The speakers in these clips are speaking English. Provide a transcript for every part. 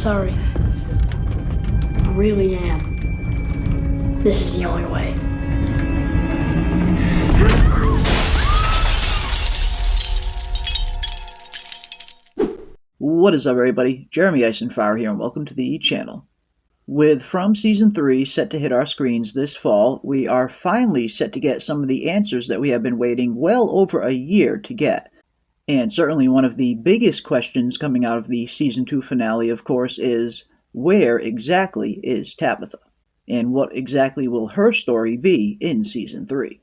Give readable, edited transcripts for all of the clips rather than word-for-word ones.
sorry. I really am. This is the only way. What is up, everybody? Jeremy Eisenfire here, and welcome to the channel. With From Season 3 set to hit our screens this fall, we are finally set to get some of the answers that we have been waiting well over a year to get. And certainly one of the biggest questions coming out of the Season 2 finale, of course, is where exactly is Tabitha? And what exactly will her story be in Season 3?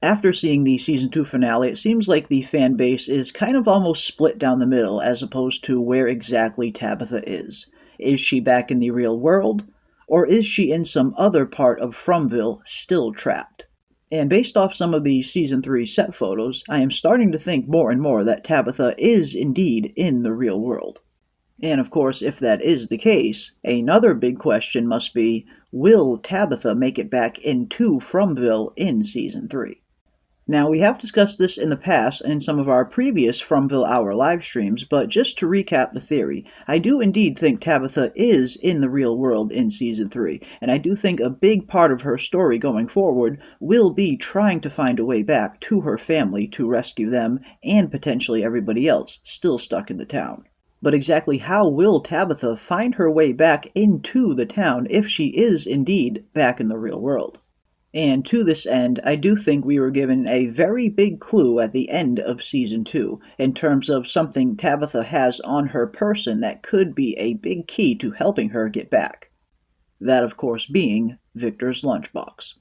After seeing the Season 2 finale, it seems like the fan base is kind of almost split down the middle as opposed to where exactly Tabitha is. Is she back in the real world? Or is she in some other part of Fromville still trapped? And based off some of the Season 3 set photos, I am starting to think more and more that Tabitha is indeed in the real world. And of course, if that is the case, another big question must be, will Tabitha make it back into Fromville in Season 3? Now, we have discussed this in the past in some of our previous Fromville Hour live streams, but just to recap the theory, I do indeed think Tabitha is in the real world in Season 3, and I do think a big part of her story going forward will be trying to find a way back to her family to rescue them and potentially everybody else still stuck in the town. But exactly how will Tabitha find her way back into the town if she is indeed back in the real world? And to this end, I do think we were given a very big clue at the end of Season 2, in terms of something Tabitha has on her person that could be a big key to helping her get back. That, of course, being Victor's lunchbox.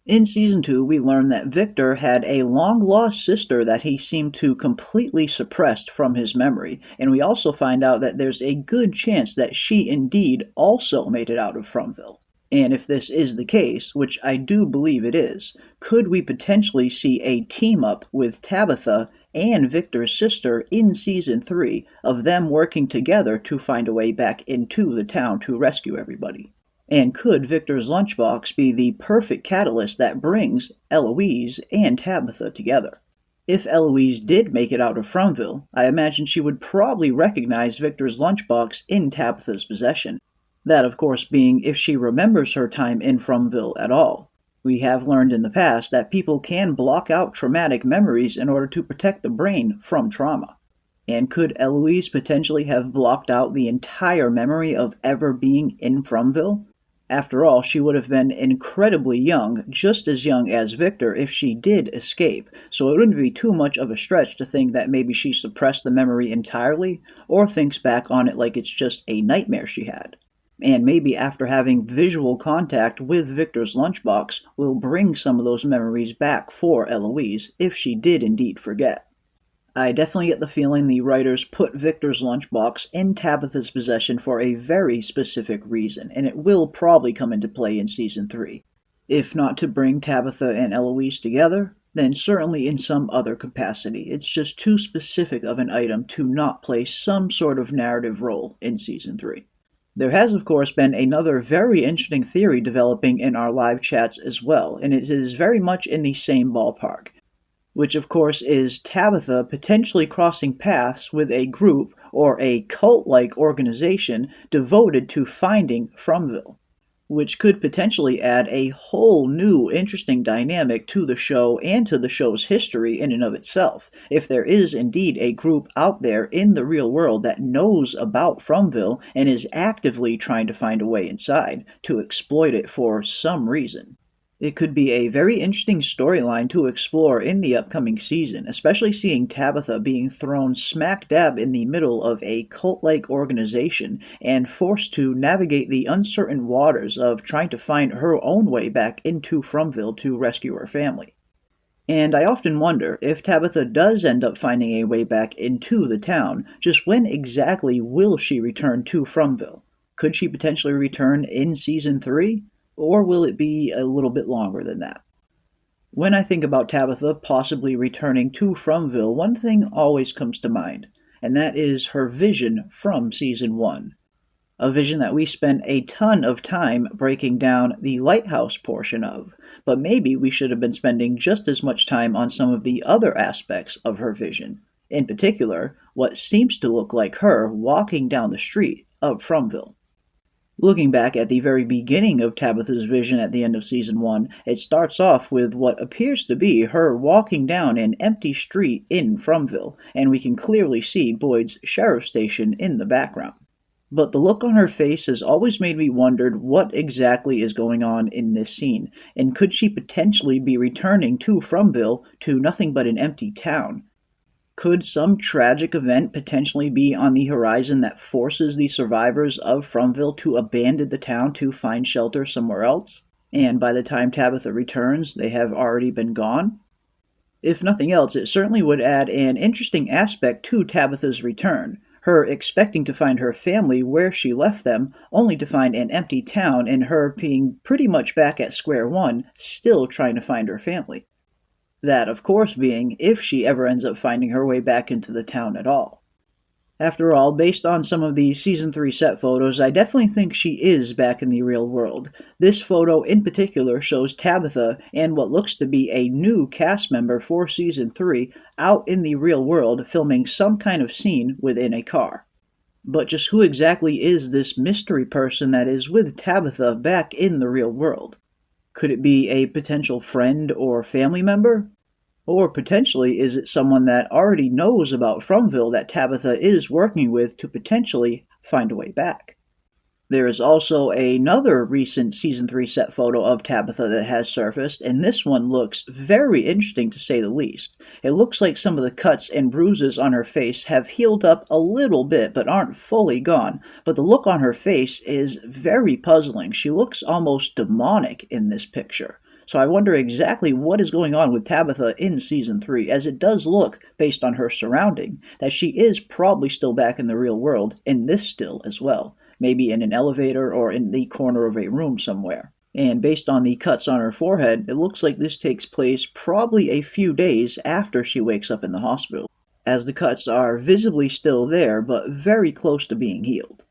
In Season 2, we learn that Victor had a long-lost sister that he seemed to completely suppressed from his memory, and we also find out that there's a good chance that she indeed also made it out of Fromville. And if this is the case, which I do believe it is, could we potentially see a team-up with Tabitha and Victor's sister in Season 3 of them working together to find a way back into the town to rescue everybody? And could Victor's lunchbox be the perfect catalyst that brings Eloise and Tabitha together? If Eloise did make it out of Fromville, I imagine she would probably recognize Victor's lunchbox in Tabitha's possession. That, of course, being if she remembers her time in Fromville at all. We have learned in the past that people can block out traumatic memories in order to protect the brain from trauma. And could Eloise potentially have blocked out the entire memory of ever being in Fromville? After all, she would have been incredibly young, just as young as Victor if she did escape, so it wouldn't be too much of a stretch to think that maybe she suppressed the memory entirely, or thinks back on it like it's just a nightmare she had. And maybe after having visual contact with Victor's lunchbox will bring some of those memories back for Eloise if she did indeed forget. I definitely get the feeling the writers put Victor's lunchbox in Tabitha's possession for a very specific reason, and it will probably come into play in Season 3. If not to bring Tabitha and Eloise together, then certainly in some other capacity. It's just too specific of an item to not play some sort of narrative role in Season 3. There has, of course, been another very interesting theory developing in our live chats as well, and it is very much in the same ballpark, which, of course, is Tabitha potentially crossing paths with a group or a cult-like organization devoted to finding Fromville, which could potentially add a whole new interesting dynamic to the show and to the show's history in and of itself, if there is indeed a group out there in the real world that knows about Fromville and is actively trying to find a way inside to exploit it for some reason. It could be a very interesting storyline to explore in the upcoming season, especially seeing Tabitha being thrown smack dab in the middle of a cult-like organization and forced to navigate the uncertain waters of trying to find her own way back into Fromville to rescue her family. And I often wonder, if Tabitha does end up finding a way back into the town, just when exactly will she return to Fromville? Could she potentially return in Season 3? Or will it be a little bit longer than that? When I think about Tabitha possibly returning to Fromville, one thing always comes to mind, and that is her vision from Season 1. A vision that we spent a ton of time breaking down the lighthouse portion of, but maybe we should have been spending just as much time on some of the other aspects of her vision. In particular, what seems to look like her walking down the street of Fromville. Looking back at the very beginning of Tabitha's vision at the end of Season 1, it starts off with what appears to be her walking down an empty street in Fromville, and we can clearly see Boyd's sheriff station in the background. But the look on her face has always made me wonder what exactly is going on in this scene, and could she potentially be returning to Fromville to nothing but an empty town? Could some tragic event potentially be on the horizon that forces the survivors of Fromville to abandon the town to find shelter somewhere else? And by the time Tabitha returns, they have already been gone? If nothing else, it certainly would add an interesting aspect to Tabitha's return, her expecting to find her family where she left them, only to find an empty town and her being pretty much back at square one, still trying to find her family. That, of course, being if she ever ends up finding her way back into the town at all. After all, based on some of the Season 3 set photos, I definitely think she is back in the real world. This photo in particular shows Tabitha and what looks to be a new cast member for Season 3 out in the real world filming some kind of scene within a car. But just who exactly is this mystery person that is with Tabitha back in the real world? Could it be a potential friend or family member? Or potentially, is it someone that already knows about Fromville that Tabitha is working with to potentially find a way back? There is also another recent Season 3 set photo of Tabitha that has surfaced, and this one looks very interesting to say the least. It looks like some of the cuts and bruises on her face have healed up a little bit, but aren't fully gone. But the look on her face is very puzzling. She looks almost demonic in this picture. So I wonder exactly what is going on with Tabitha in Season 3, as it does look, based on her surrounding, that she is probably still back in the real world, in this still as well. Maybe in an elevator or in the corner of a room somewhere. And based on the cuts on her forehead, it looks like this takes place probably a few days after she wakes up in the hospital, as the cuts are visibly still there, but very close to being healed.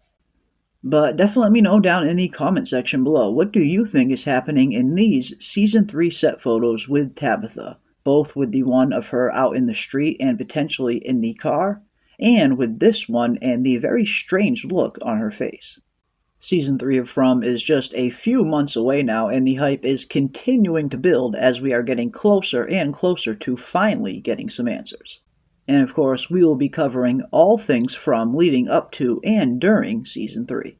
But definitely let me know down in the comment section below, what do you think is happening in these Season 3 set photos with Tabitha? Both with the one of her out in the street and potentially in the car, and with this one and the very strange look on her face. Season 3 of From is just a few months away now, and the hype is continuing to build as we are getting closer and closer to finally getting some answers. And of course, we will be covering all things From leading up to and during Season 3.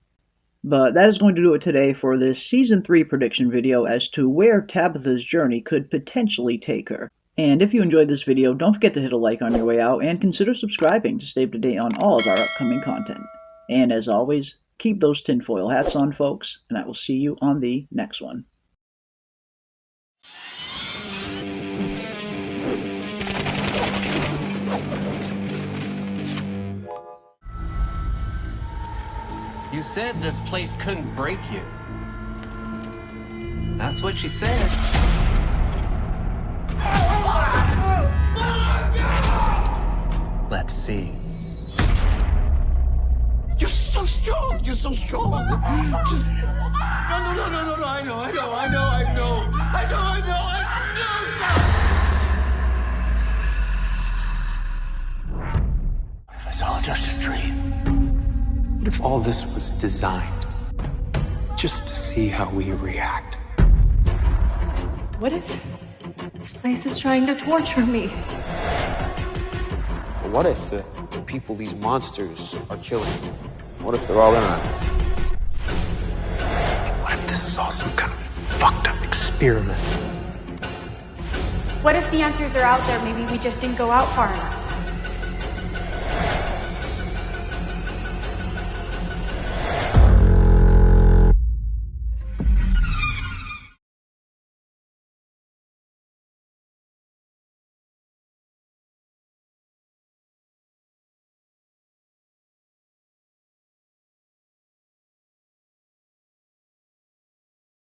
But that is going to do it today for this Season 3 prediction video as to where Tabitha's journey could potentially take her. And if you enjoyed this video, don't forget to hit a like on your way out and consider subscribing to stay up to date on all of our upcoming content. And as always, keep those tinfoil hats on, folks, and I will see you on the next one. You said this place couldn't break you. That's what she said. Let's see. You're so strong. You're so strong. Just no. I know. If it's all just a dream. What if all this was designed just to see how we react? What if this place is trying to torture me? But what if the people these monsters are killing, what if they're all in on it? What if this is all some kind of fucked up experiment? What if the answers are out there, maybe we just didn't go out far enough?